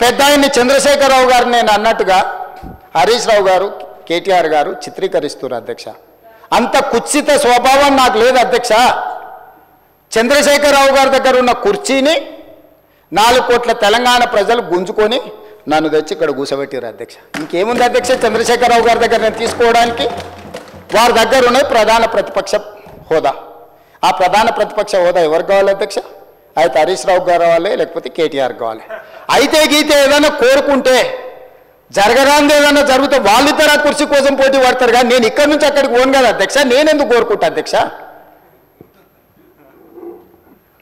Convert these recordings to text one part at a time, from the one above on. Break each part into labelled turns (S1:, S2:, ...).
S1: పెద్ద ఆయన్ని చంద్రశేఖరరావు గారు నేను అన్నట్టుగా హరీష్ రావు గారు కేటీఆర్ గారు చిత్రీకరిస్తున్నారు అధ్యక్ష. అంత కుత్సిత స్వభావం నాకు లేదు అధ్యక్ష. చంద్రశేఖరరావు గారి దగ్గర ఉన్న కుర్చీని 4 కోట్ల తెలంగాణ ప్రజలు గుంజుకొని నన్ను తెచ్చి ఇక్కడ కూర్చోబెట్టారు అధ్యక్ష. ఇంకేముంది అధ్యక్ష చంద్రశేఖరరావు గారి దగ్గర నేను తీసుకోవడానికి? వారి దగ్గర ఉన్నది ప్రధాన ప్రతిపక్ష హోదా. ఆ ప్రధాన ప్రతిపక్ష హోదా ఎవరికి కావాలి అధ్యక్ష? అయితే హరీష్ రావు గారు కావాలి, లేకపోతే కేటీఆర్ కావాలి. అయితే గీతే ఏదైనా కోరుకుంటే జరగరాంది ఏదైనా జరిగితే వాళ్ళిద్దరు ఆ కుర్చీ కోసం పోటీ పడతారు. కానీ నేను ఇక్కడి నుంచి అక్కడికి పోను కదా అధ్యక్ష. నేనెందుకు కోరుకుంటా అధ్యక్ష?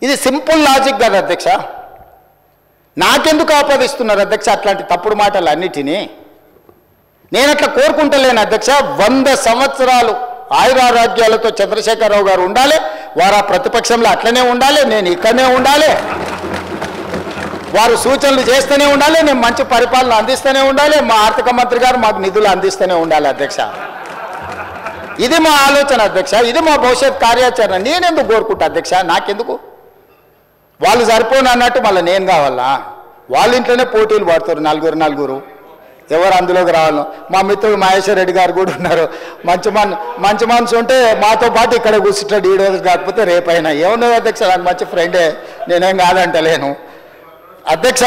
S1: ఇది సింపుల్ లాజిక్ కదా అధ్యక్ష. నాకెందుకు ఆపాదిస్తున్నారు అధ్యక్ష అట్లాంటి తప్పుడు మాటలు అన్నిటినీ? నేను అట్లా కోరుకుంటలేను అధ్యక్ష. 100 సంవత్సరాలు ఆయురారోగ్యాలతో చంద్రశేఖరరావు గారు ఉండాలి. వారు ఆ ప్రతిపక్షంలో అట్లనే ఉండాలి, నేను ఇక్కడనే ఉండాలి. వారు సూచనలు చేస్తూనే ఉండాలి, నేను మంచి పరిపాలన అందిస్తూనే ఉండాలి. మా ఆర్థిక మంత్రి గారు మాకు నిధులు అందిస్తూనే ఉండాలి అధ్యక్ష. ఇది మా ఆలోచన అధ్యక్ష. ఇది మా భవిష్యత్ కార్యాచరణ. నేనెందుకు కోరుకుంటా అధ్యక్ష? నాకెందుకు? వాళ్ళు సరిపోను అన్నట్టు మళ్ళీ నేను కావాలా? వాళ్ళ ఇంట్లోనే పోటీలు పడుతారు నలుగురు. ఎవరు అందులోకి రావాలో? మా మిత్రుడు మహేశ్వర్ రెడ్డి గారు కూడా ఉన్నారు. మంచి మనసు ఉంటే మాతో పాటు ఇక్కడ కూర్చుంటాడు. ఈ రోజు కాకపోతే రేపైనా. ఏమున్నది అధ్యక్ష? నాకు మంచి ఫ్రెండే, నేనేం కాదంటలేను అధ్యక్ష.